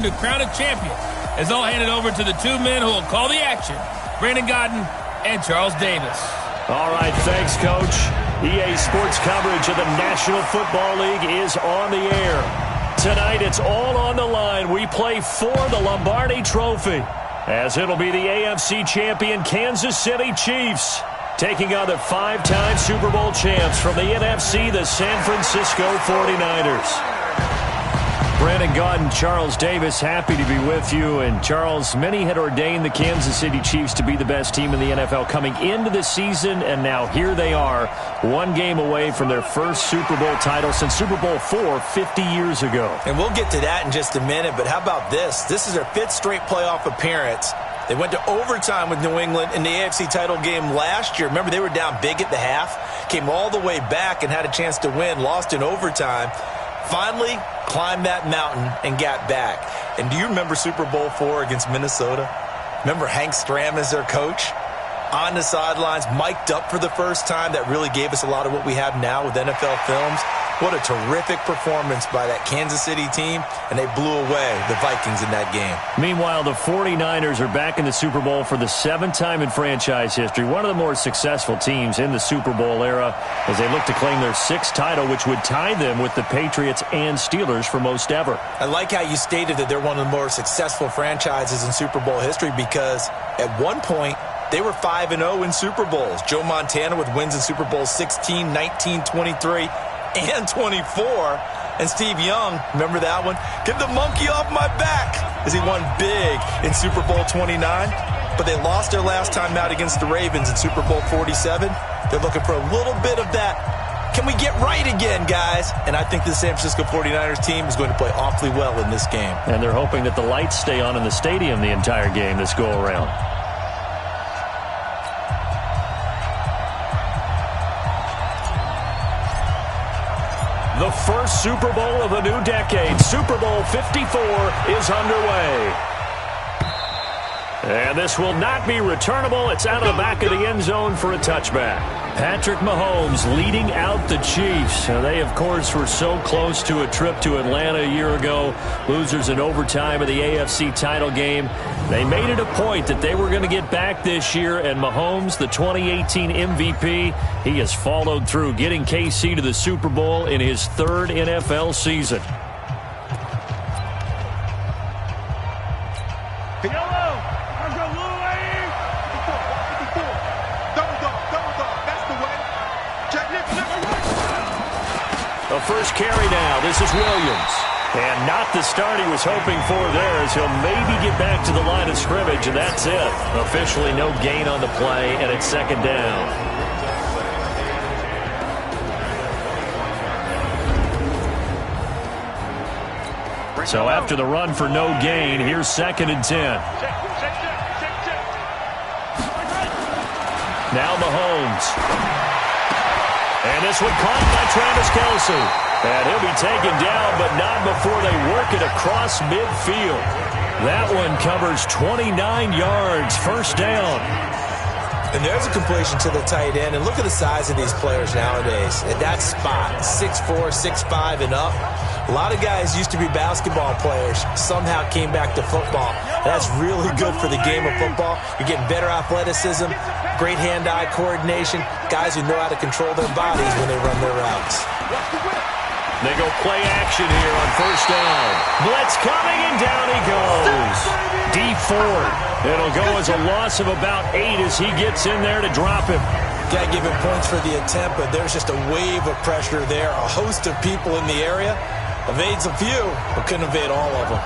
to crown a champion, as I'll hand it over to the two men who will call the action, Brandon Gaudin and Charles Davis. All right, thanks, Coach. EA Sports coverage of the National Football League is on the air. Tonight, it's all on the line. We play for the Lombardi Trophy, as it'll be the AFC champion Kansas City Chiefs taking on the five-time Super Bowl champs from the NFC, the San Francisco 49ers. Brandon Gaudin, Charles Davis, happy to be with you. And Charles, many had ordained the Kansas City Chiefs to be the best team in the NFL coming into the season, and now here they are, one game away from their first Super Bowl title since Super Bowl IV 50 years ago. And we'll get to that in just a minute, but how about this? This is their fifth straight playoff appearance. They went to overtime with New England in the AFC title game last year. Remember, they were down big at the half, came all the way back and had a chance to win, lost in overtime. Finally climbed that mountain and got back. And do you remember Super Bowl IV against Minnesota? Remember Hank Stram as their coach? On the sidelines, mic'd up for the first time. That really gave us a lot of what we have now with NFL films. What a terrific performance by that Kansas City team, and they blew away the Vikings in that game. Meanwhile, the 49ers are back in the Super Bowl for the seventh time in franchise history. One of the more successful teams in the Super Bowl era as they look to claim their sixth title, which would tie them with the Patriots and Steelers for most ever. I like how you stated that they're one of the more successful franchises in Super Bowl history because at one point, they were 5-0 in Super Bowls. Joe Montana with wins in Super Bowl 16, 19, 23, and 24. And Steve Young, remember that one? Get the monkey off my back as he won big in Super Bowl 29. But they lost their last time out against the Ravens in Super Bowl 47. They're looking for a little bit of that. Can we get right again, guys? And I think the San Francisco 49ers team is going to play awfully well in this game. And they're hoping that the lights stay on in the stadium the entire game this go-around. The first Super Bowl of the new decade, Super Bowl 54, is underway. And this will not be returnable. It's out of the back of the end zone for a touchback. Patrick Mahomes leading out the Chiefs. They, of course, were so close to a trip to Atlanta a year ago. Losers in overtime of the AFC title game. They made it a point that they were going to get back this year, and Mahomes, the 2018 MVP, he has followed through, getting KC to the Super Bowl in his third NFL season. First carry now. This is Williams. And not the start he was hoping for there, as he'll maybe get back to the line of scrimmage, and that's it. Officially no gain on the play, and it's second down. So after the run for no gain, here's 2nd and 10. Now Mahomes. And this one caught by Travis Kelce. And he'll be taken down, but not before they work it across midfield. That one covers 29 yards, first down. And there's a completion to the tight end. And look at the size of these players nowadays. At that spot, 6'4", 6'5", and up. A lot of guys used to be basketball players, somehow came back to football. That's really good for the game of football. You're getting better athleticism, great hand-eye coordination, guys who know how to control their bodies when they run their routes. They go play action here on first down. Blitz coming, and down he goes. D Ford. It'll go as a loss of about 8 as he gets in there to drop him. Got to give him points for the attempt, but there's just a wave of pressure there. A host of people in the area. Evades a few, but couldn't evade all of them.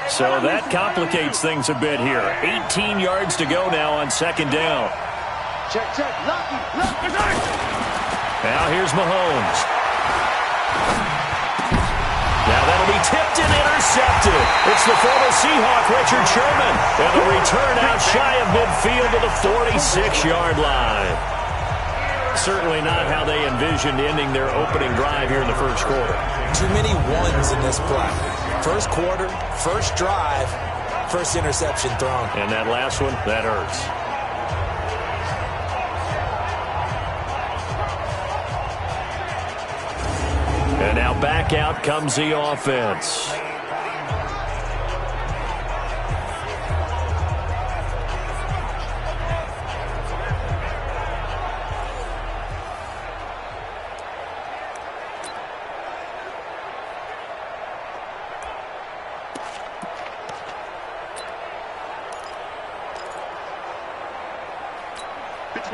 So that complicates things a bit here. 18 yards to go now on second down. Check. Lock. Now here's Mahomes. Now that'll be tipped and intercepted. It's the former Seahawk, Richard Sherman. And the return out shy of midfield to the 46-yard line. Certainly not how they envisioned ending their opening drive here in the first quarter. Too many ones in this play. First quarter, first drive, first interception thrown. And that last one, that hurts. And now back out comes the offense.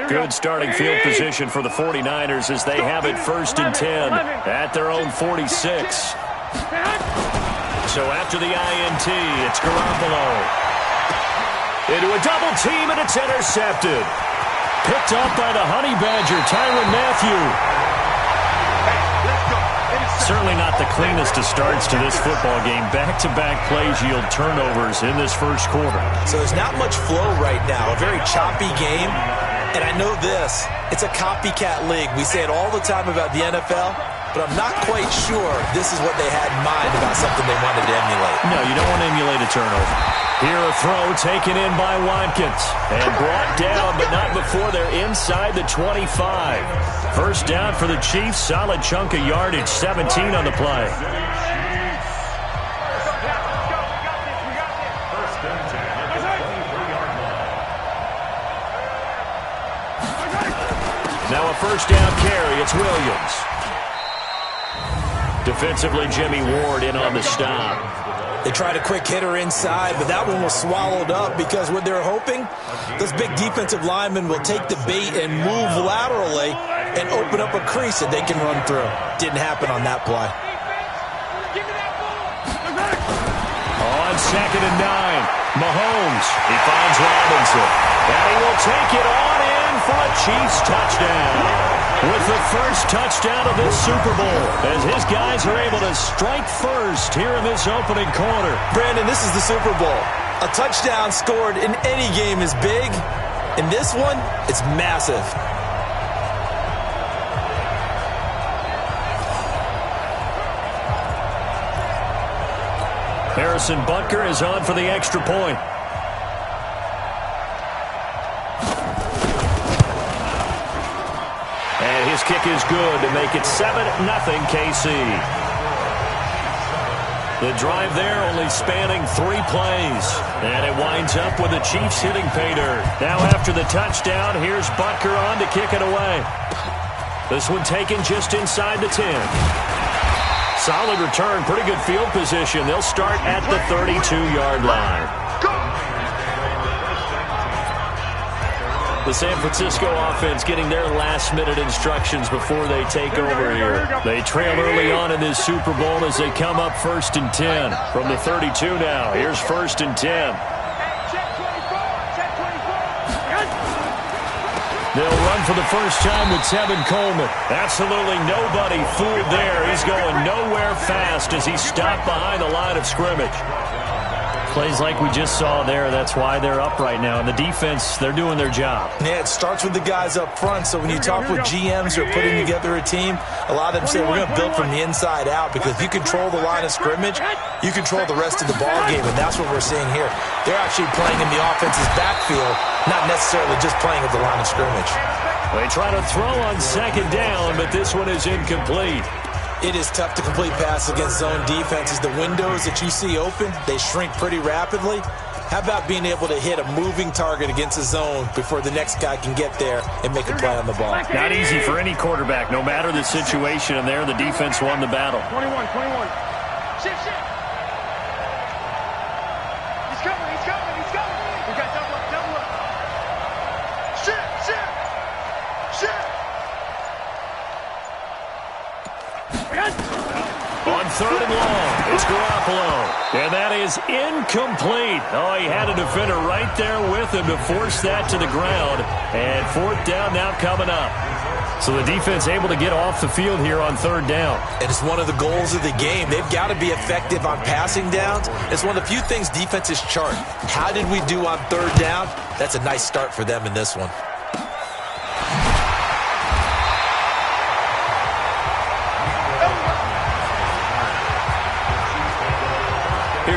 Good starting field position for the 49ers as they have it 1st and 10 at their own 46. So after the INT, it's Garoppolo. Into a double team, and it's intercepted. Picked up by the Honey Badger, Tyrann Mathieu. Certainly not the cleanest of starts to this football game. Back-to-back plays yield turnovers in this first quarter. So there's not much flow right now. A very choppy game. And I know this, it's a copycat league. We say it all the time about the NFL, but I'm not quite sure this is what they had in mind about something they wanted to emulate. No, you don't want to emulate a turnover. Here a throw taken in by Watkins. And brought down, but not before they're inside the 25. First down for the Chiefs, solid chunk of yardage, 17 on the play. Now a first down carry, it's Williams. Defensively, Jimmy Ward in on the stop. They tried a quick hitter inside, but that one was swallowed up because what they're hoping, those big defensive linemen will take the bait and move laterally and open up a crease that they can run through. Didn't happen on that play. On 2nd and 9, Mahomes. He finds Robinson. And he will take it on in for a Chiefs touchdown. With the first touchdown of this Super Bowl, as his guys are able to strike first here in this opening quarter. Brandon, this is the Super Bowl. A touchdown scored in any game is big. In this one, it's massive. Harrison Butker is on for the extra point. And his kick is good to make it 7-0 KC. The drive there only spanning 3 plays. And it winds up with the Chiefs hitting pay dirt. Now after the touchdown, here's Butker on to kick it away. This one taken just inside the 10. Solid return, pretty good field position. They'll start at the 32-yard line. The San Francisco offense getting their last-minute instructions before they take over here. They trail early on in this Super Bowl as they come up 1st and 10. From the 32 now, here's 1st and 10. They'll run for the first time with Tevin Coleman. Absolutely nobody fooled there. He's going nowhere fast as he's stopped behind the line of scrimmage. Plays like we just saw there, that's why they're up right now. And the defense, they're doing their job. Yeah, it starts with the guys up front. So when you talk with GMs who are putting together a team, a lot of them say we're going to build from the inside out, because if you control the line of scrimmage, you control the rest of the ball game, and that's what we're seeing here. They're actually playing in the offense's backfield, not necessarily just playing at the line of scrimmage. They try to throw on 2nd down, but this one is incomplete. It is tough to complete passes against zone defenses. The windows that you see open, they shrink pretty rapidly. How about being able to hit a moving target against a zone before the next guy can get there and make a play on the ball? Not easy for any quarterback, no matter the situation, and there the defense won the battle. 21. Shift. He's coming. We got double up. Shift. On 3rd and long, it's Garoppolo. And that is incomplete. Oh, he had a defender right there with him to force that to the ground. And 4th down now coming up. So the defense able to get off the field here on 3rd down. And it's one of the goals of the game. They've got to be effective on passing downs. It's one of the few things defenses chart. How did we do on 3rd down? That's a nice start for them in this one.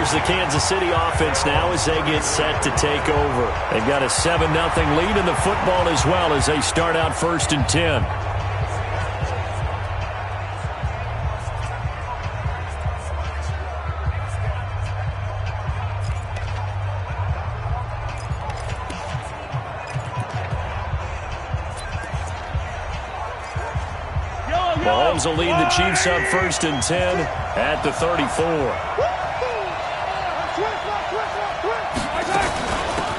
here's the Kansas City offense now as they get set to take over. They've got a 7-0 lead in the football as well as they start out 1st and 10. Mahomes will lead the Chiefs up 1st and 10 at the 34.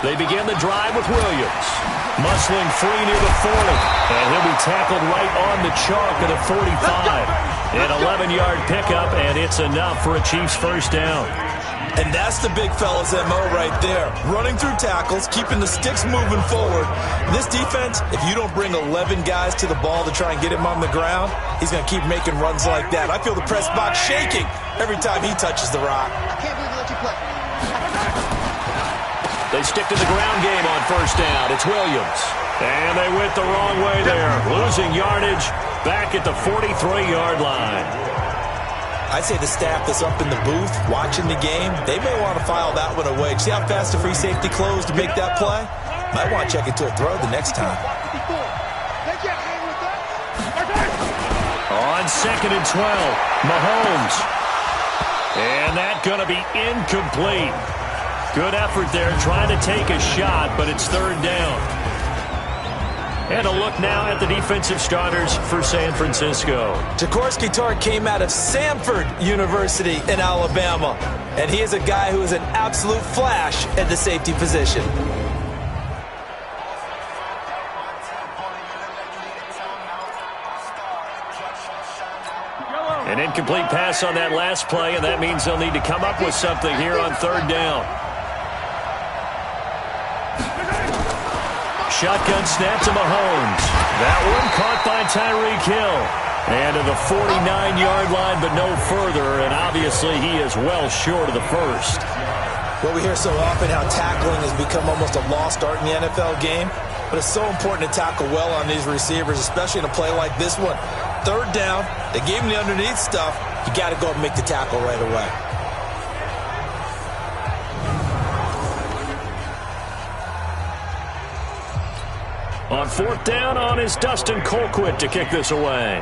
They begin the drive with Williams. Muscling free near the 40. And he'll be tackled right on the chalk of the 45. An 11-yard pickup, and it's enough for a Chiefs first down. And that's the big fella's MO right there. Running through tackles, keeping the sticks moving forward. This defense, if you don't bring 11 guys to the ball to try and get him on the ground, he's going to keep making runs like that. I feel the press box shaking every time he touches the rock. I can't believe he let you play. They stick to the ground game on first down. It's Williams. And they went the wrong way there. Losing yardage back at the 43-yard line. I'd say the staff that's up in the booth watching the game, they may want to file that one away. See how fast the free safety closed to make that play? Might want to check it to a throw the next time. On 2nd and 12, Mahomes. And that's going to be incomplete. Good effort there trying to take a shot, but it's 3rd down. And a look now at the defensive starters for San Francisco. Jaworski Tartt came out of Samford University in Alabama. And he is a guy who is an absolute flash at the safety position. An incomplete pass on that last play, and that means they'll need to come up with something here on 3rd down. Shotgun snap to Mahomes. That one caught by Tyreek Hill. And to the 49-yard line, but no further. And obviously he is well short of the first. Well, we hear so often how tackling has become almost a lost art in the NFL game. But it's so important to tackle well on these receivers, especially in a play like this one. 3rd down, they gave him the underneath stuff. You got to go and make the tackle right away. On 4th down is Dustin Colquitt to kick this away.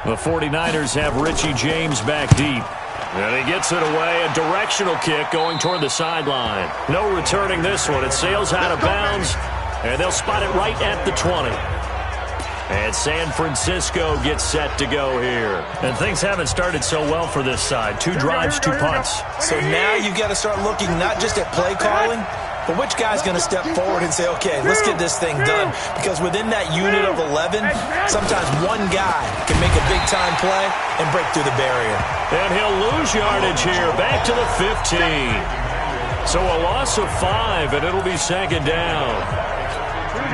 The 49ers have Richie James back deep. And he gets it away, a directional kick going toward the sideline. No returning this one. It sails out of bounds, and they'll spot it right at the 20. And San Francisco gets set to go here. And things haven't started so well for this side. 2 drives, 2 punts. So now you've got to start looking not just at play calling, but which guy's going to step forward and say, okay, let's get this thing done. Because within that unit of 11, sometimes one guy can make a big-time play and break through the barrier. And he'll lose yardage here, back to the 15. So a loss of 5, and it'll be 2nd down.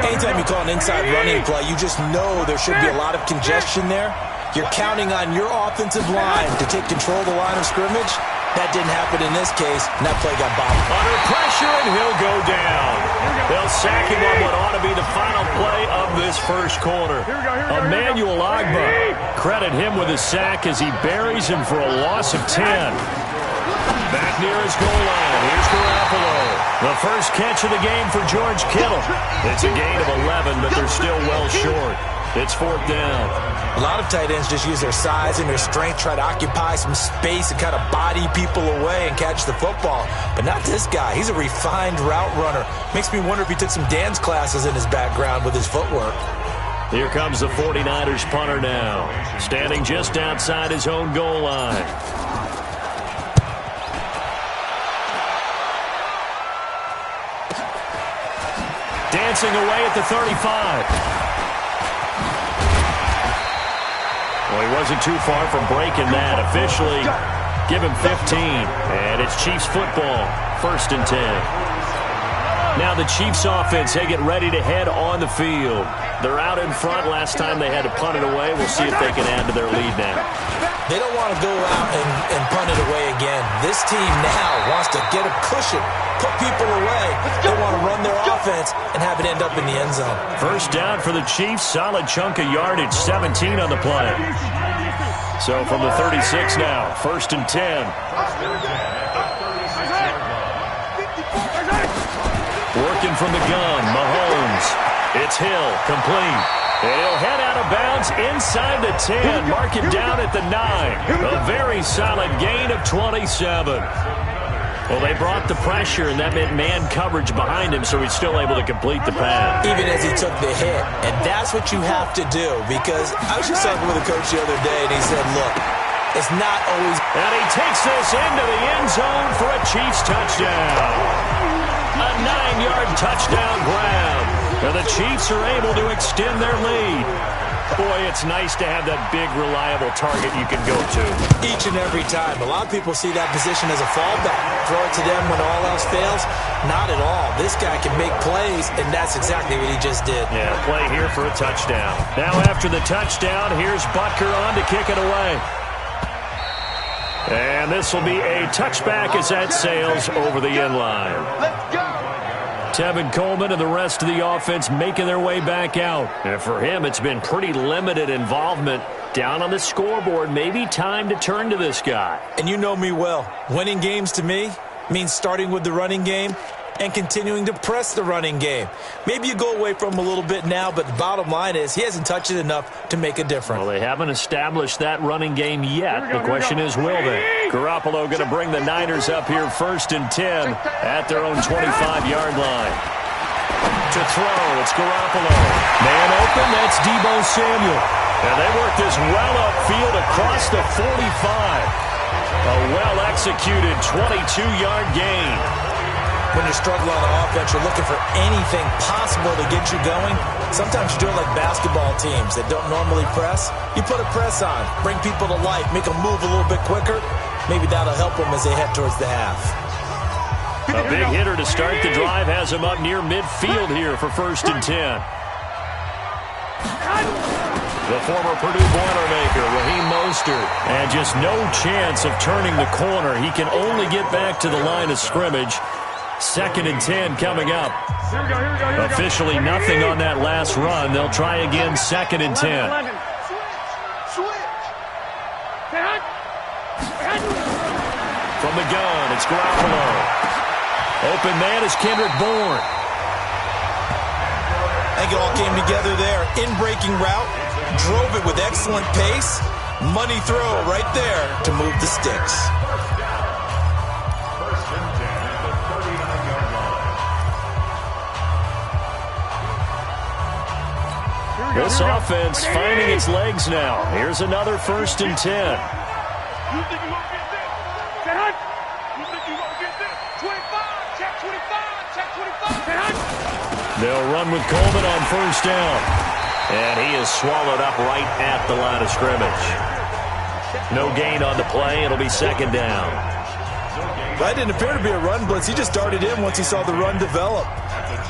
Anytime you call an inside running play, you just know there should be a lot of congestion there. You're counting on your offensive line to take control of the line of scrimmage. That didn't happen in this case, and that play got bobbled. Under pressure, and he'll go down. They'll sack him on what ought to be the final play of this first quarter. Emmanuel Ogbah, credit him with a sack as he buries him for a loss of 10. Back near his goal line, here's Garoppolo. The first catch of the game for George Kittle. It's a gain of 11, but they're still well short. It's 4th down. A lot of tight ends just use their size and their strength, try to occupy some space and kind of body people away and catch the football. But not this guy. He's a refined route runner. Makes me wonder if he took some dance classes in his background with his footwork. Here comes the 49ers punter now, standing just outside his own goal line. Dancing away at the 35. Well, he wasn't too far from breaking that. Officially, give him 15. And it's Chiefs football, 1st and 10. Now the Chiefs offense, they get ready to head on the field. They're out in front. Last time they had to punt it away. We'll see if they can add to their lead now. They don't want to go out and punt it away again. This team now wants to get a cushion, put people away. They want to run their offense and have it end up in the end zone. First down for the Chiefs. Solid chunk of yardage, 17 on the play. So from the 36 now, 1st and 10. from the gun. Mahomes. It's Hill, complete. And he'll head out of bounds inside the 10. Mark it down at the 9. A very solid gain of 27. Well, they brought the pressure, and that meant man coverage behind him, so he's still able to complete the pass. Even as he took the hit. And that's what you have to do, because I was just talking with a coach the other day, and he said, look, it's not always... And he takes this into the end zone for a Chiefs touchdown. A 9-yard touchdown grab. And the Chiefs are able to extend their lead. Boy, it's nice to have that big, reliable target you can go to. Each and every time. A lot of people see that position as a fallback. Throw it to them when all else fails. Not at all. This guy can make plays, and that's exactly what he just did. Yeah, play here for a touchdown. Now after the touchdown, here's Butker on to kick it away. And this will be a touchback as that sails over the end line. Let's go. Tevin Coleman and the rest of the offense making their way back out. And for him, it's been pretty limited involvement. Down on the scoreboard, maybe time to turn to this guy. And you know me well. Winning games to me means starting with the running game and continuing to press the running game. Maybe you go away from him a little bit now, but the bottom line is he hasn't touched it enough to make a difference. Well, they haven't established that running game yet. The question is, will they? Garoppolo going to bring the Niners up here 1st and 10 at their own 25-yard line. To throw, it's Garoppolo. Man open, that's Deebo Samuel. And they work this well upfield across the 45. A well-executed 22-yard gain. When you're struggling on offense, you're looking for anything possible to get you going. Sometimes you do it like basketball teams that don't normally press. You put a press on, bring people to life, make them move a little bit quicker. Maybe that'll help them as they head towards the half. A big hitter to start the drive has him up near midfield here for 1st and 10. The former Purdue Boilermaker, Raheem Mostert, and just no chance of turning the corner. He can only get back to the line of scrimmage. 2nd and 10 coming up. Here we go. Officially nothing on that last run. They'll try again 2nd and 10. Switch. From the gun, it's Garoppolo. Open man is Kendrick Bourne. I think it all came together there. In-breaking route, drove it with excellent pace. Money throw right there to move the sticks. This offense finding its legs now. Here's another 1st and 10. You think you're going to get this? You think you're going to get this? 25, check 25, check 25. They'll run with Coleman on 1st down. And he is swallowed up right at the line of scrimmage. No gain on the play. It'll be 2nd down. That didn't appear to be a run blitz. He just darted in once he saw the run develop.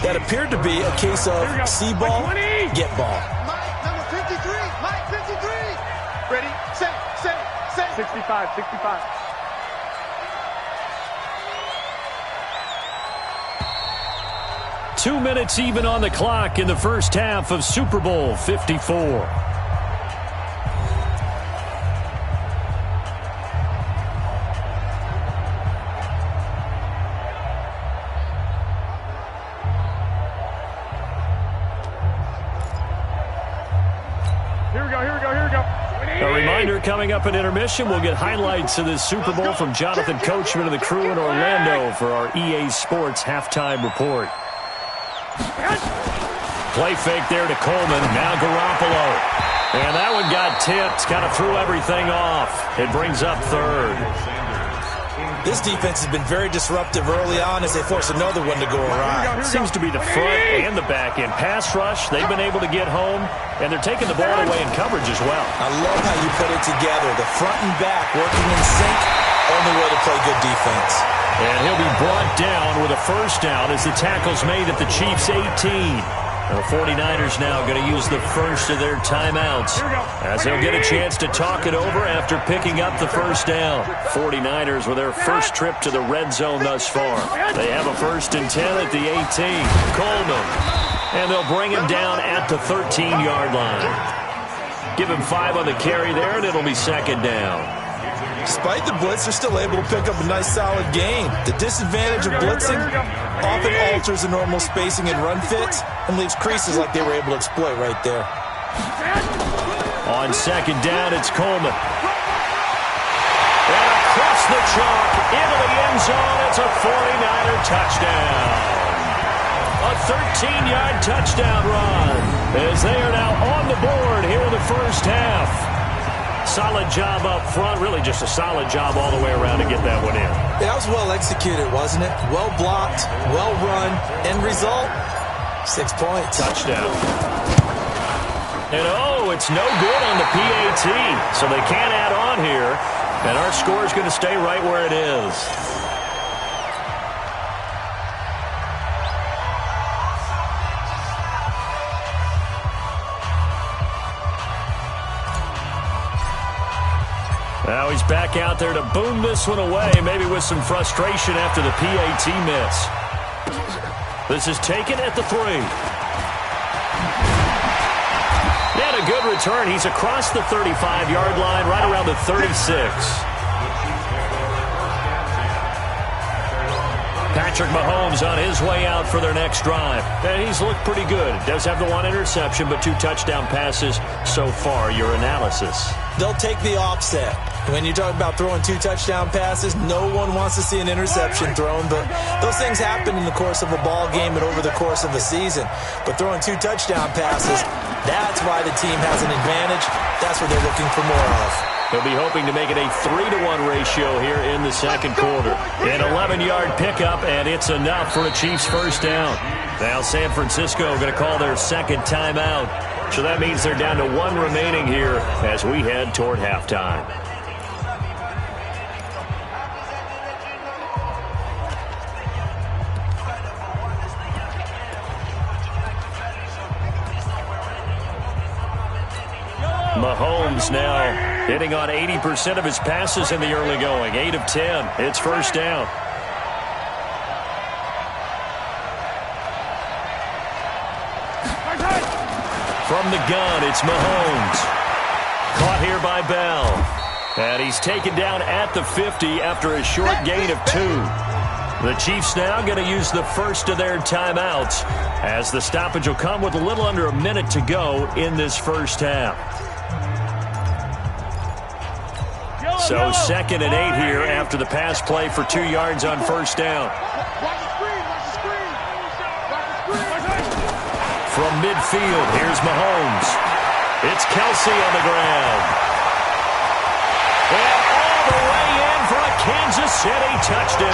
That appeared to be a case of see ball, get ball. Mike, number 53. Mike, 53. Ready, set. 65. 2 minutes even on the clock in the first half of Super Bowl 54. Here we go. A reminder coming up at intermission, we'll get highlights of this Super Bowl from Jonathan Coachman and the crew in Orlando for our EA Sports halftime report. Play fake there to Coleman. Now Garoppolo. And that one got tipped. Kind of threw everything off. It brings up 3rd. This defense has been very disruptive early on as they force another one to go awry. Seems to be the front and the back end. Pass rush, they've been able to get home, and they're taking the ball away in coverage as well. I love how you put it together. The front and back working in sync. Only way to play good defense. And he'll be brought down with a 1st down as the tackle's made at the Chiefs' 18. The 49ers now going to use the first of their timeouts as they'll get a chance to talk it over after picking up the 1st down. 49ers with their first trip to the red zone thus far. They have a 1st and 10 at the 18. Coleman. And they'll bring him down at the 13-yard line. Give him 5 on the carry there, and it'll be 2nd down. Despite the blitz, they're still able to pick up a nice, solid gain. The disadvantage of blitzing often alters the normal spacing and run fits and leaves creases like they were able to exploit right there. On second down, it's Coleman. And across the chalk, into the end zone, it's a 49er touchdown. A 13-yard touchdown run as they are now on the board here in the first half. Solid job up front, really just a solid job all the way around to get that one in. That was well executed, wasn't it? Well blocked, well run. End result, 6 points. Touchdown. And it's no good on the PAT, so they can't add on here. And our score is going to stay right where it is. Now he's back out there to boom this one away, maybe with some frustration after the PAT miss. This is taken at the 3. And a good return. He's across the 35-yard line, right around the 36. Patrick Mahomes on his way out for their next drive. And he's looked pretty good. Does have the 1 interception, but 2 touchdown passes so far. Your analysis? They'll take the offset. When you talk about throwing 2 touchdown passes, no one wants to see an interception thrown, but those things happen in the course of a ball game and over the course of a season. But throwing 2 touchdown passes, that's why the team has an advantage. That's what they're looking for more of. They'll be hoping to make it a 3-to-1 ratio here in the second quarter. An 11-yard pickup, and it's enough for a Chiefs first down. Now San Francisco going to call their second timeout. So that means they're down to 1 remaining here as we head toward halftime. Mahomes now hitting on 80% of his passes in the early going. 8 of 10. It's first down. From the gun, it's Mahomes. Caught here by Bell. And he's taken down at the 50 after a short gain of 2. The Chiefs now going to use the first of their timeouts as the stoppage will come with a little under a minute to go in this first half. So 2nd and 8 here after the pass play for 2 yards on first down. From midfield, here's Mahomes. It's Kelsey on the ground. And all the way in for a Kansas City touchdown.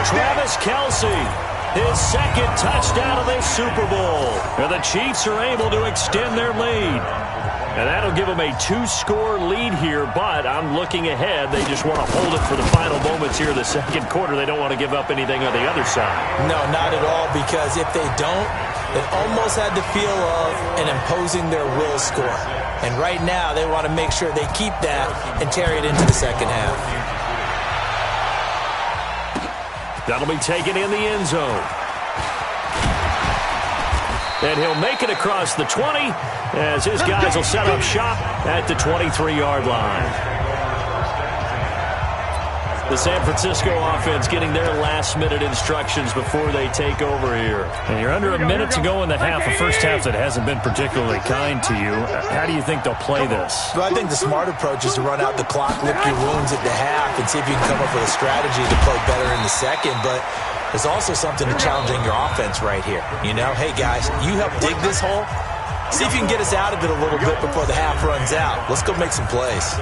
Travis Kelsey, his 2nd touchdown of this Super Bowl. And the Chiefs are able to extend their lead. And that'll give them a 2-score lead here, but I'm looking ahead. They just want to hold it for the final moments here in the second quarter. They don't want to give up anything on the other side. No, not at all, because if they don't, it almost had the feel of an imposing their will score. And right now, they want to make sure they keep that and carry it into the second half. That'll be taken in the end zone. And he'll make it across the 20 as his guys will set up shop at the 23-yard line. The San Francisco offense getting their last-minute instructions before they take over here. And you're under a minute to go in the half, a first half that hasn't been particularly kind to you. How do you think they'll play this? Well, I think the smart approach is to run out the clock, lick your wounds at the half, and see if you can come up with a strategy to play better in the second. But there's also something to challenging your offense right here. You know, hey, guys, you help dig this hole. See if you can get us out of it a little bit before the half runs out. Let's go make some plays.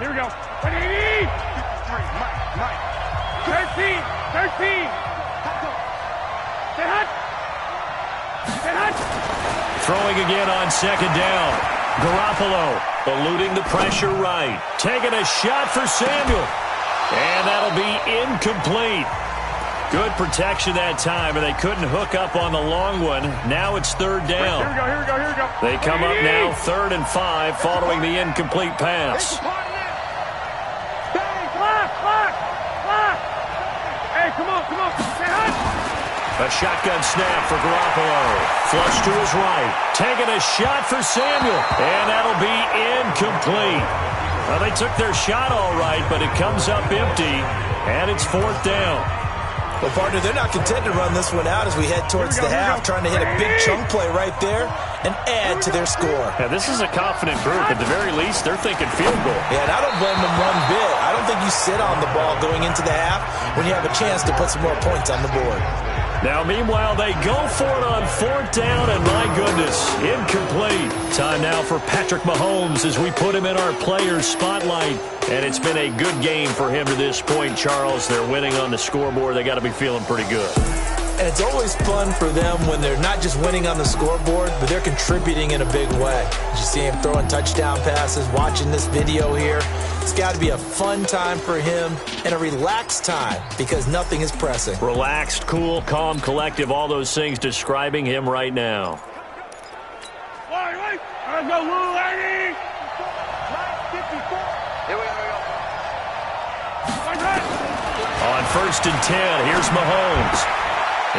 Here we go. 180. 13. 13. Throwing again on second down. Garoppolo eluding the pressure right. Taking a shot for Samuel. And that'll be incomplete. Good protection that time, and they couldn't hook up on the long one. Now it's third down. Here we go. They come up now 3rd and 5 following the incomplete pass. A shotgun snap for Garoppolo. Flush to his right. Taking a shot for Samuel. And that'll be incomplete. Well, they took their shot all right, but it comes up empty. And it's 4th down. Well, partner, they're not content to run this one out as we head towards the half, trying to hit a big chunk play right there and add to their score. Yeah, this is a confident group. At the very least, they're thinking field goal. Yeah, and I don't blame them one bit. I don't think you sit on the ball going into the half when you have a chance to put some more points on the board. Now, meanwhile, they go for it on 4th down, and my goodness, incomplete. Time now for Patrick Mahomes as we put him in our players' spotlight. And it's been a good game for him to this point, Charles. They're winning on the scoreboard. They got to be feeling pretty good. And it's always fun for them when they're not just winning on the scoreboard, but they're contributing in a big way. You see him throwing touchdown passes, watching this video here. It's got to be a fun time for him and a relaxed time because nothing is pressing. Relaxed, cool, calm, collective, all those things describing him right now. Wait. Let's go, little lady. Here we go. On 1st and 10, here's Mahomes.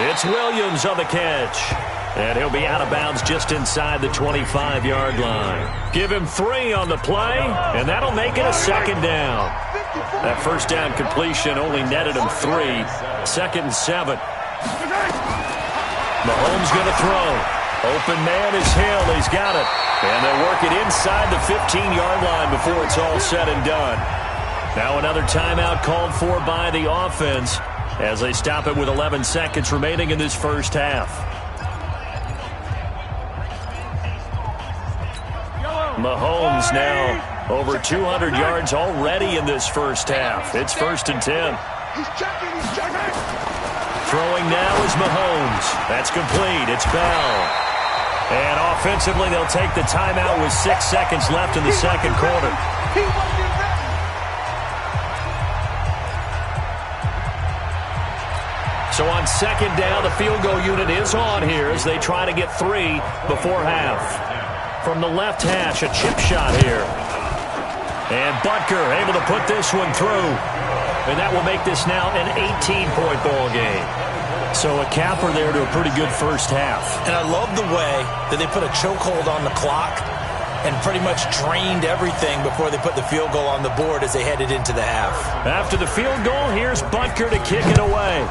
It's Williams on the catch. And he'll be out of bounds just inside the 25-yard line. Give him 3 on the play, and that'll make it a 2nd down. That 1st down completion only netted him 3. 2nd and 7. Mahomes going to throw. Open man is Hill. He's got it. And they'll work it inside the 15-yard line before it's all said and done. Now another timeout called for by the offense as they stop it with 11 seconds remaining in this first half. Mahomes now over 200 yards already in this first half. It's 1st and 10. He's checking. Throwing now is Mahomes. That's complete. It's Bell. And offensively, they'll take the timeout with 6 seconds left in the second quarter. He wasn't ready. So on 2nd down, the field goal unit is on here as they try to get 3 before half. From the left hash, a chip shot here. And Butker able to put this one through. And that will make this now an 18-point ball game. So a capper there to a pretty good first half. And I love the way that they put a chokehold on the clock and pretty much drained everything before they put the field goal on the board as they headed into the half. After the field goal, here's Butker to kick it away.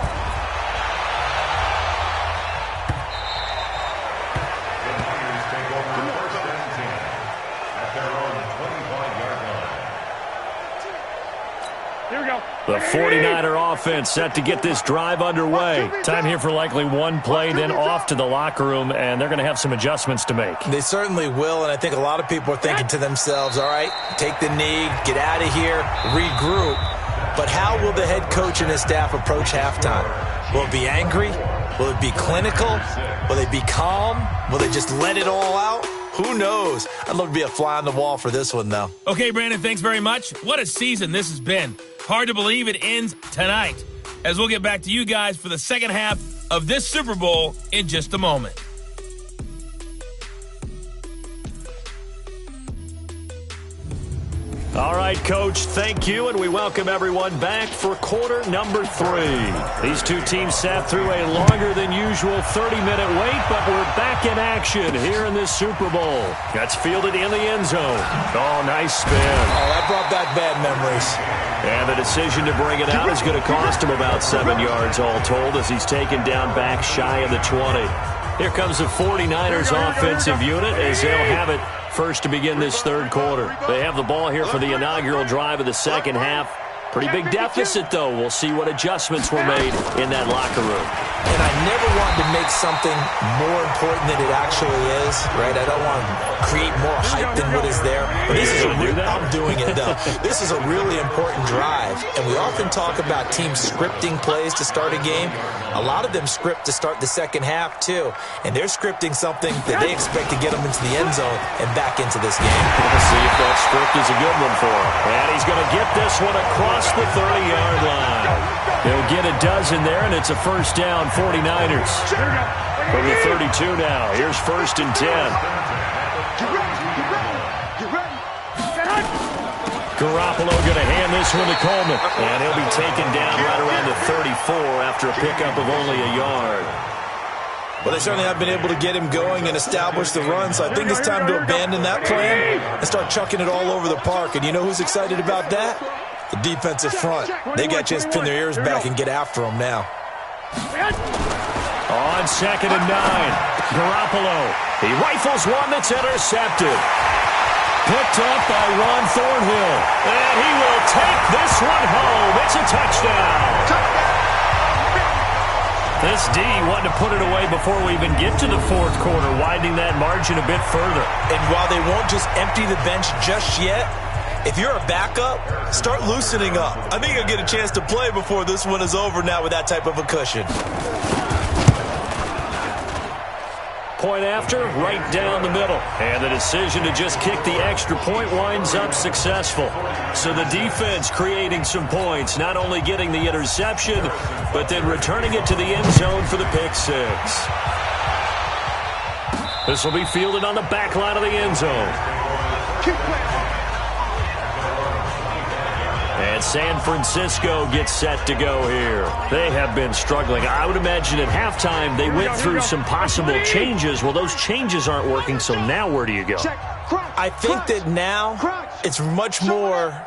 The 49er offense set to get this drive underway. Time here for likely one play, then off to the locker room, and they're going to have some adjustments to make. They certainly will, and I think a lot of people are thinking to themselves, all right, take the knee, get out of here, regroup. But how will the head coach and his staff approach halftime? Will it be angry? Will it be clinical? Will they be calm? Will they just let it all out? Who knows? I'd love to be a fly on the wall for this one, though. Okay, Brandon, thanks very much. What a season this has been. Hard to believe it ends tonight, as we'll get back to you guys for the second half of this Super Bowl in just a moment. All right, Coach, thank you, and we welcome everyone back for quarter number 3. These two teams sat through a longer than usual 30-minute wait, but we're back in action here in this Super Bowl. That's fielded in the end zone. Oh, nice spin. Oh, that brought back bad memories. And the decision to bring it out is going to cost him about 7 yards all told as he's taken down back shy of the 20. Here comes the 49ers offensive unit as they'll have it first to begin this third quarter. They have the ball here for the inaugural drive of the second half. Pretty big deficit, though. We'll see what adjustments were made in that locker room. And I never wanted to make something more important than it actually is, right? I don't want to create more hype than what is there. But this is I'm doing it, though. This is a really important drive. And we often talk about teams scripting plays to start a game. A lot of them script to start the second half, too. And they're scripting something that they expect to get them into the end zone and back into this game. We'll see if that script is a good one for him. And he's going to get this one across the 30-yard line. They'll get a dozen there, and it's a first down, 49ers. From the 32 now, here's 1st and 10. Garoppolo going to hand this one to Coleman. And he'll be taken down right around the 34 after a pickup of only a yard. Well, they certainly have been able to get him going and establish the run, so I think it's time to abandon that plan and start chucking it all over the park. And you know who's excited about that? The defensive front. They got a chance to pin their ears back and get after him now. On 2nd and 9, Garoppolo. He rifles one that's intercepted. Picked up by Ron Thornhill. And he will take this one home. It's a touchdown. This D wanted to put it away before we even get to the fourth quarter, widening that margin a bit further. And while they won't just empty the bench just yet, if you're a backup, start loosening up. I think you'll get a chance to play before this one is over now with that type of a cushion. Point after, right down the middle. And the decision to just kick the extra point winds up successful. So the defense creating some points, not only getting the interception, but then returning it to the end zone for the pick six. This will be fielded on the back line of the end zone. And San Francisco gets set to go here. They have been struggling. I would imagine at halftime they went through some possible changes. Well, those changes aren't working, so now where do you go? I think that now it's much more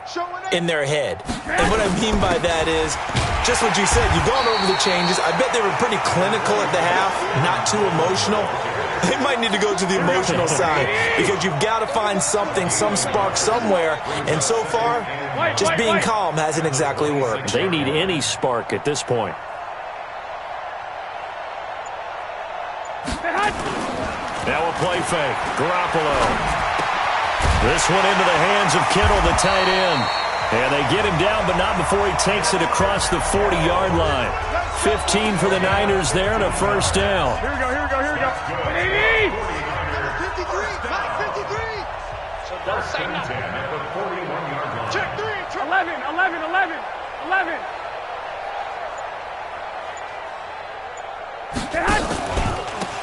in their head. And what I mean by that is just what you said. You've gone over the changes. I bet they were pretty clinical at the half, not too emotional. They might need to go to the emotional side because you've got to find something, some spark somewhere. And so far, just being calm hasn't exactly worked. They need any spark at this point. Now a play fake. Garoppolo. This one into the hands of Kittle, the tight end. And they get him down, but not before he takes it across the 40-yard line. 15 for the Niners there and a first down. Here we go, here we go, here we go. 53, 53. So don't say nothing. Check 3, 11, 11, 11, 11.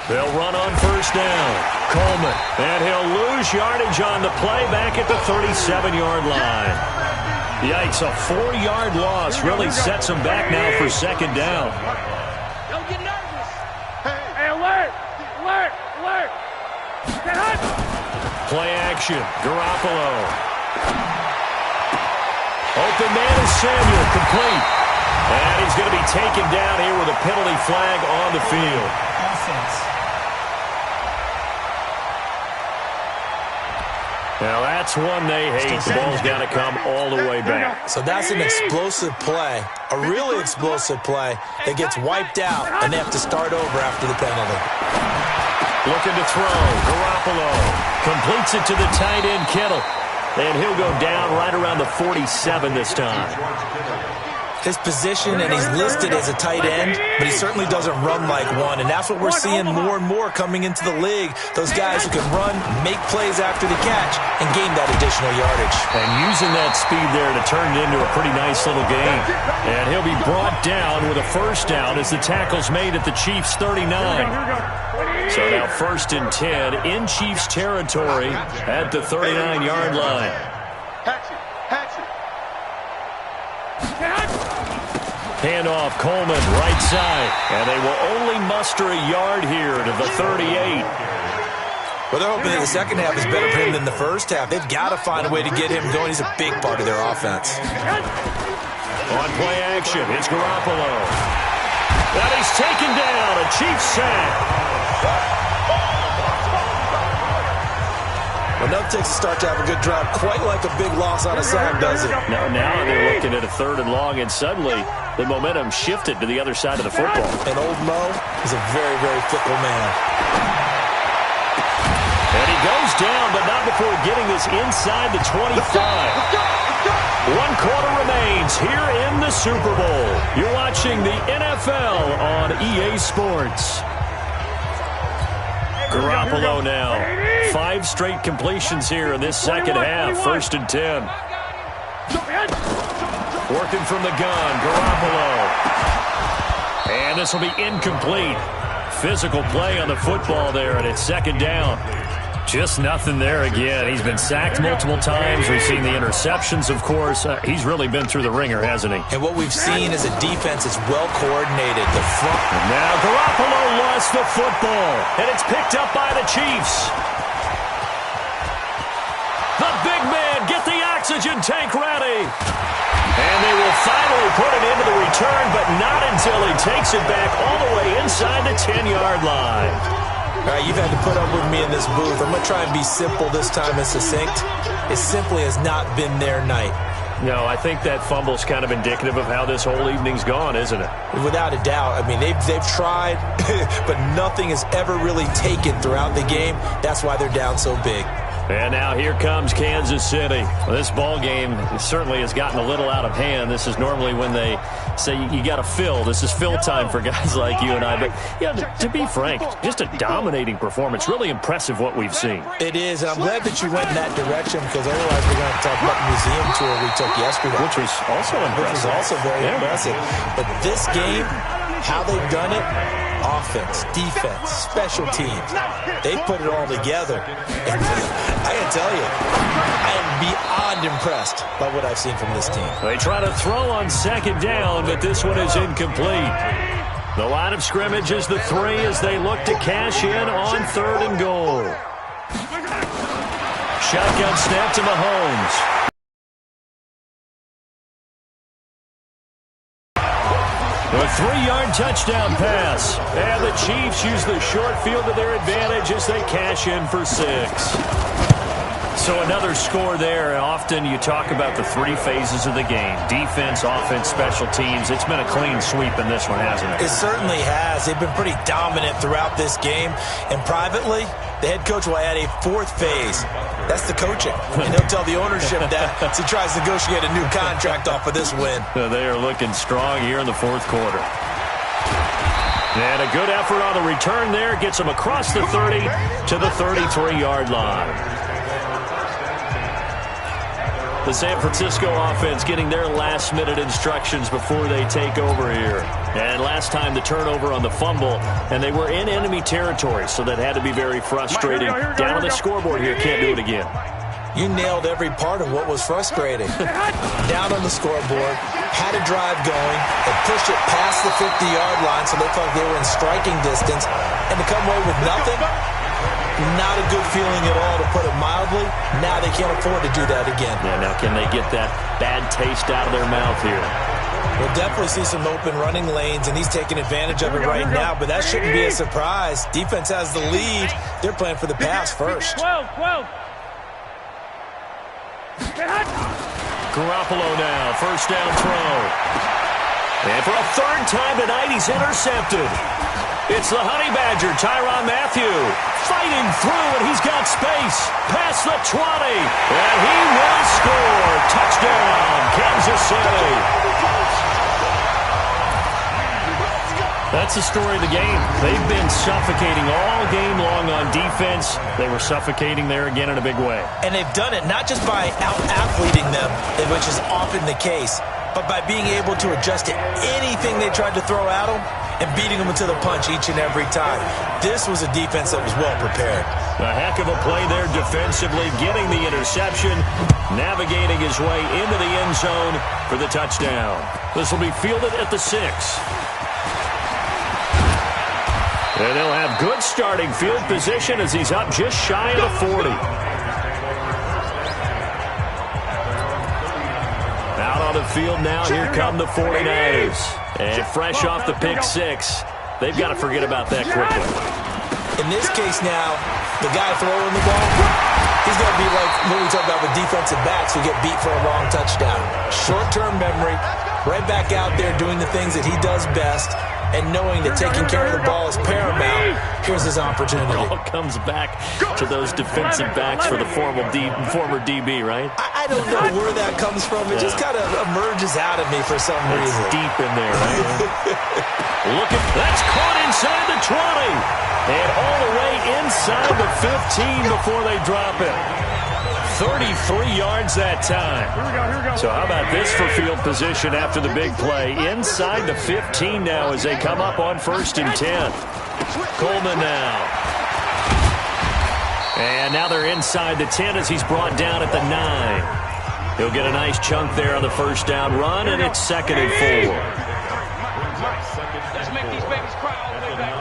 They'll run on first down. Coleman. And he'll lose yardage on the play back at the 37-yard line. Yikes, a 4-yard loss really sets him back now for second down. Don't get nervous. Hey, alert, alert, alert. Play action. Garoppolo. Open man is Samuel, complete. And he's going to be taken down here with a penalty flag on the field. Now that's one they hate. The ball's got to come all the way back. So that's an explosive play, a really explosive play that gets wiped out, and they have to start over after the penalty. Looking to throw. Garoppolo completes it to the tight end, Kittle. And he'll go down right around the 47 this time. His position, and he's listed as a tight end, but he certainly doesn't run like one, and that's what we're seeing more and more coming into the league. Those guys who can run, make plays after the catch, and gain that additional yardage. And using that speed there to turn it into a pretty nice little game. And he'll be brought down with a first down as the tackle's made at the Chiefs' 39. So now 1st and 10 in Chiefs territory at the 39-yard line. Handoff, Coleman, right side. And they will only muster a yard here to the 38. Well, they're hoping that the second half is better for him than the first half. They've got to find a way to get him going. He's a big part of their offense. On play action, it's Garoppolo. And he's taken down, a Chiefs sack. Well, enough takes to start to have a good drive. Quite like a big loss on a sack, does it? Now they're looking at a 3rd and long, and suddenly the momentum shifted to the other side of the football. And old Mo is a very, very fickle man. And he goes down, but not before getting this inside the 25. 1 quarter remains here in the Super Bowl. You're watching the NFL on EA Sports. Garoppolo now. 5 straight completions here in this second half. 1st and 10. Working from the gun, Garoppolo. And this will be incomplete. Physical play on the football there, and it's 2nd down. Just nothing there again. He's been sacked multiple times. We've seen the interceptions, of course. He's really been through the ringer, hasn't he? And what we've seen is a defense that's well coordinated. The front. And now Garoppolo lost the football, and it's picked up by the Chiefs. The big man, get the oxygen tank ready. And they will finally put it into the return, but not until he takes it back all the way inside the 10-yard line. All right, you've had to put up with me in this booth. I'm going to try and be simple this time and succinct. It simply has not been their night. No, I think that fumble's kind of indicative of how this whole evening's gone, isn't it? Without a doubt. I mean, they've tried, but nothing has ever really taken throughout the game. That's why they're down so big. And now here comes Kansas City. Well, this ball game certainly has gotten a little out of hand. This is normally when they say you got to fill. This is fill time for guys like you and I. But yeah, to be frank, just a dominating performance. Really impressive what we've seen. It is. And I'm glad that you went in that direction because otherwise we're going to talk about the museum tour we took yesterday. Which was also impressive. Which was also very impressive. But this game, how they've done it, offense, defense, special teams, they put it all together. And I gotta tell you, I am beyond impressed by what I've seen from this team. They try to throw on second down, but this one is incomplete. The line of scrimmage is the 3 as they look to cash in on 3rd and goal. Shotgun snap to Mahomes. A 3-yard touchdown pass. And the Chiefs use the short field to their advantage as they cash in for 6. So another score there. And often you talk about the 3 phases of the game. Defense, offense, special teams. It's been a clean sweep in this one, hasn't it? It certainly has. They've been pretty dominant throughout this game. And privately, the head coach will add a 4th phase. That's the coaching. And he'll tell the ownership that as he tries to negotiate a new contract off of this win. They are looking strong here in the 4th quarter. And a good effort on the return there. Gets them across the 30 to the 33-yard line. The San Francisco offense getting their last-minute instructions before they take over here. And last time the turnover on the fumble, and they were in enemy territory, so that had to be very frustrating. Down on the scoreboard here, can't do it again. You nailed every part of what was frustrating. Down on the scoreboard, had a drive going, and pushed it past the 50-yard line so they felt they were in striking distance, and to come away with nothing, not a good feeling at all, to put it mildly. Now they can't afford to do that again. Yeah, now can they get that bad taste out of their mouth here? We'll definitely see some open running lanes, and he's taking advantage of it right now, but that shouldn't be a surprise. Defense has the lead. They're playing for the pass first. 12. Garoppolo now, first down throw. And for a 3rd time tonight, he's intercepted. It's the Honey Badger, Tyrann Mathieu, fighting through, and he's got space. Past the 20, and he will score. Touchdown, Kansas City. That's the story of the game. They've been suffocating all game long on defense. They were suffocating there again in a big way. And they've done it not just by out-athleting them, which is often the case, but by being able to adjust to anything they tried to throw at them and beating them to the punch each and every time. This was a defense that was well prepared. A heck of a play there defensively, getting the interception, navigating his way into the end zone for the touchdown. This will be fielded at the 6. And they'll have good starting field position as he's up just shy of the 40. Out on the field now, here come the 49ers. And fresh off the pick 6, they've got to forget about that quickly. In this case now, the guy throwing the ball, he's going to be like what we talk about with defensive backs who get beat for a long touchdown. Short-term memory, right back out there doing the things that he does best, and knowing that taking care of the ball is paramount. Here's his opportunity. It all comes back to those defensive backs for the former DB, right? I don't know where that comes from. It just kind of emerges out of me for some reason. It's deep in there, right? Look at that's caught inside the 20. And all the way inside the 15 before they drop it. 33 yards that time. Here we go. So how about this for field position after the big play? Inside the 15 now as they come up on 1st and 10. Coleman now. And now they're inside the 10 as he's brought down at the 9. He'll get a nice chunk there on the first down run, and it's 2nd and 4. Let's make these babies cry all the way back.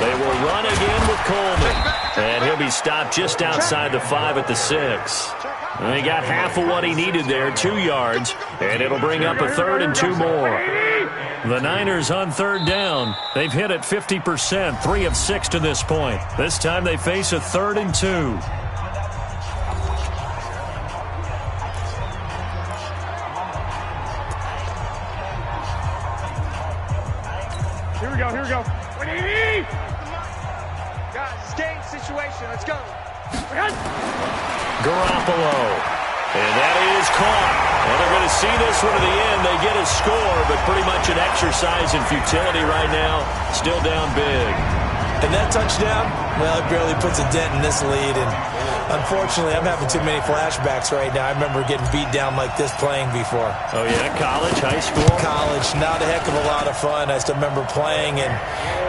They will run again with Coleman. And he'll be stopped just outside the 5 at the 6. And he got half of what he needed there, 2 yards, and it'll bring up a 3rd and 2 more. The Niners on 3rd down. They've hit it 50%, 3 of 6 to this point. This time they face a 3rd and 2. Here we go. Guys, it's game situation. Let's go. Garoppolo. And that is caught. And they're going to see this one to the end. They get a score, but pretty much an exercise in futility right now. Still down big. And that touchdown, well, it barely puts a dent in this lead. And unfortunately, I'm having too many flashbacks right now. I remember getting beat down like this playing before. Oh, yeah? College, high school? College, not a heck of a lot of fun. I still remember playing and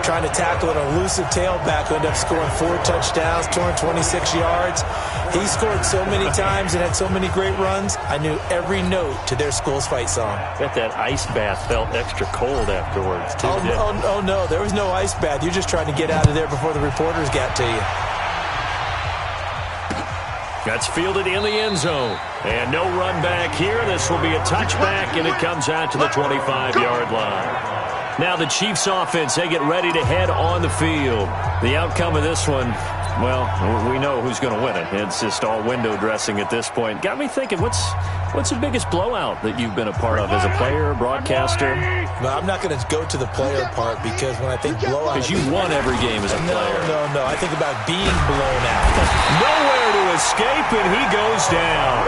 trying to tackle an elusive tailback who ended up scoring 4 touchdowns, 226 yards. He scored so many times and had so many great runs, I knew every note to their school's fight song. Bet that ice bath felt extra cold afterwards, too. Oh, no, there was no ice bath. You're just trying to get out of there before the reporters got to you. That's fielded in the end zone. And no run back here. This will be a touchback, and it comes out to the 25-yard line. Now the Chiefs offense, they get ready to head on the field. The outcome of this one, well, we know who's going to win it. It's just all window dressing at this point. Got me thinking, what's the biggest blowout that you've been a part of as a player, broadcaster? No, I'm not going to go to the player part because when I think blowout... Because you won every game as a player. No. I think about being blown out. Nowhere to escape, and he goes down.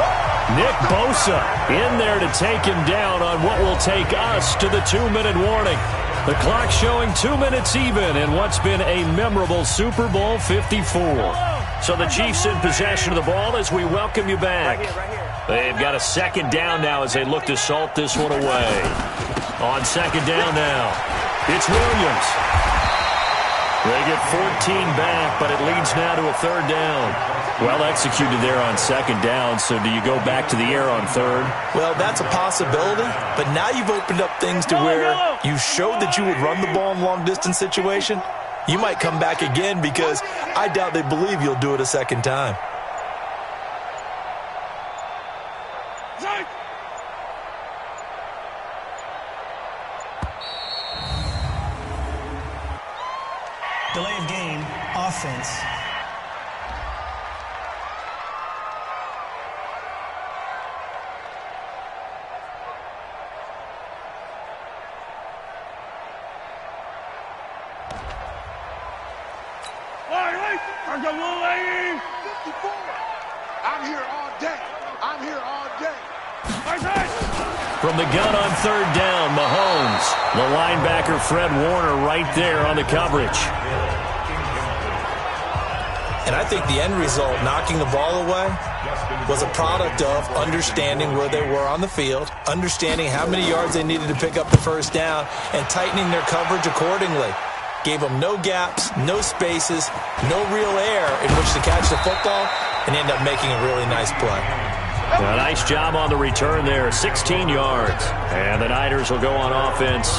Nick Bosa in there to take him down on what will take us to the 2-minute warning. The clock showing 2 minutes even in what's been a memorable Super Bowl 54. So the Chiefs in possession of the ball as we welcome you back. They've got a 2nd down now as they look to salt this one away. On 2nd down now, it's Williams. They get 14 back, but it leads now to a 3rd down. Well executed there on 2nd down, so do you go back to the air on 3rd? Well, that's a possibility, but now you've opened up things to where you showed that you would run the ball in long-distance situation. You might come back again because I doubt they believe you'll do it a 2nd time. Delay of game, offense. I'm here all day. From the gun on 3rd down, Mahomes. The linebacker, Fred Warner, right there on the coverage. And I think the end result, knocking the ball away, was a product of understanding where they were on the field, understanding how many yards they needed to pick up the 1st down, and tightening their coverage accordingly. Gave them no gaps, no spaces, no real air in which to catch the football, and end up making a really nice play. A nice job on the return there, 16 yards. And the Niners will go on offense,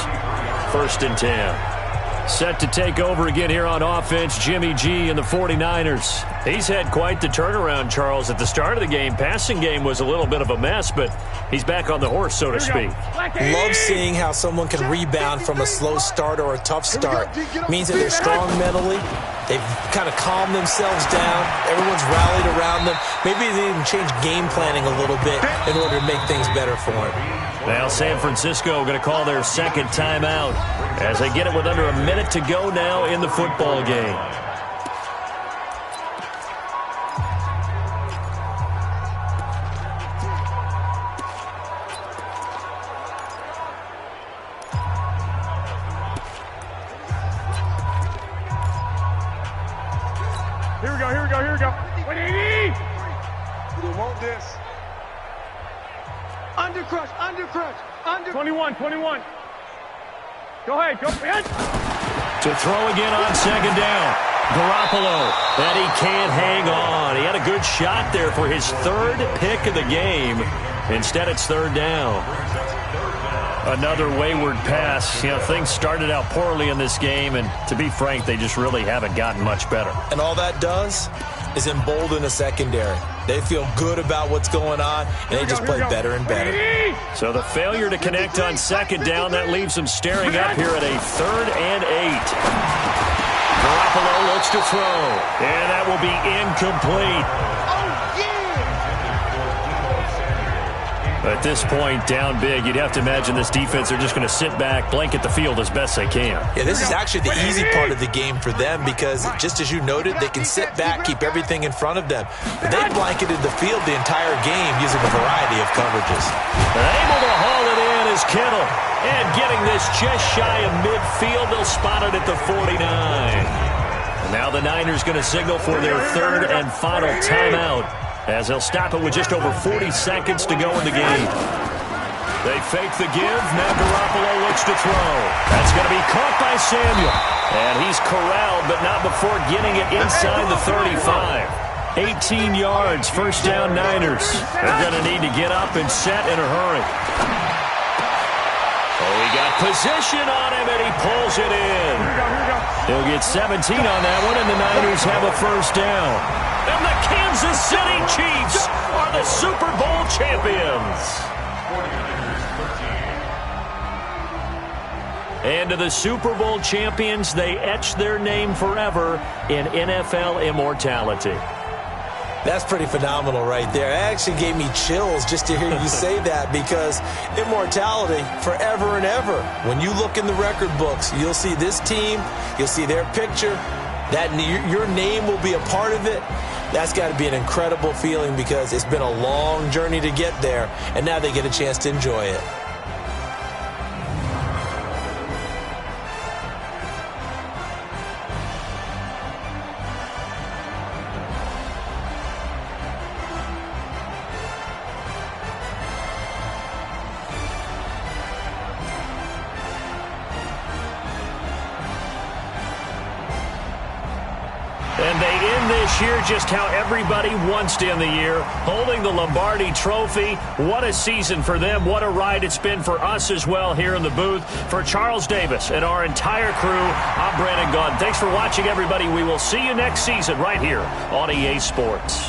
1st and 10. Set to take over again here on offense, Jimmy G and the 49ers. He's had quite the turnaround, Charles. At the start of the game, passing game was a little bit of a mess, but he's back on the horse, so to speak. Love seeing how someone can rebound from a slow start or a tough start. Means that they're strong mentally. They've kind of calmed themselves down. Everyone's rallied around them. Maybe they even change game planning a little bit in order to make things better for them. Now San Francisco going to call their 2nd timeout as they get it with under a minute to go now in the football game. Here we go. 180! We want this. Under crush. 21. Go ahead. To throw again on 2nd down. Garoppolo, and he can't hang on. He had a good shot there for his third pick of the game. Instead, it's third down. Another wayward pass. You know, things started out poorly in this game, and to be frank, they just really haven't gotten much better. And all that does is embolden the secondary. They feel good about what's going on, and they just play better and better. So the failure to connect on second down, that leaves them staring up here at a 3rd and 8. Garoppolo looks to throw, and that will be incomplete. At this point, down big, you'd have to imagine this defense are just going to sit back, blanket the field as best they can. Yeah, this is actually the easy part of the game for them because, just as you noted, they can sit back, keep everything in front of them. But they blanketed the field the entire game using a variety of coverages. Able to haul it in is Kittle. And getting this just shy of midfield, they'll spot it at the 49. And now the Niners going to signal for their 3rd and final timeout, as they'll stop it with just over 40 seconds to go in the game. They fake the give. Now Garoppolo looks to throw. That's going to be caught by Samuel. And he's corralled, but not before getting it inside the 35. 18 yards, first down Niners. They're going to need to get up and set in a hurry. Oh, he got position on him, and he pulls it in. He'll get 17 on that one, and the Niners have a first down. And the Kansas City Chiefs are the Super Bowl champions. And to the Super Bowl champions, they etch their name forever in NFL immortality. That's pretty phenomenal right there. It actually gave me chills just to hear you say that because immortality forever and ever. When you look in the record books, you'll see this team, you'll see their picture, that your name will be a part of it. That's got to be an incredible feeling because it's been a long journey to get there, and now they get a chance to enjoy it. And they end this year just how everybody wants to end the year, holding the Lombardi Trophy. What a season for them. What a ride it's been for us as well here in the booth. For Charles Davis and our entire crew, I'm Brandon Gunn. Thanks for watching, everybody. We will see you next season right here on EA Sports.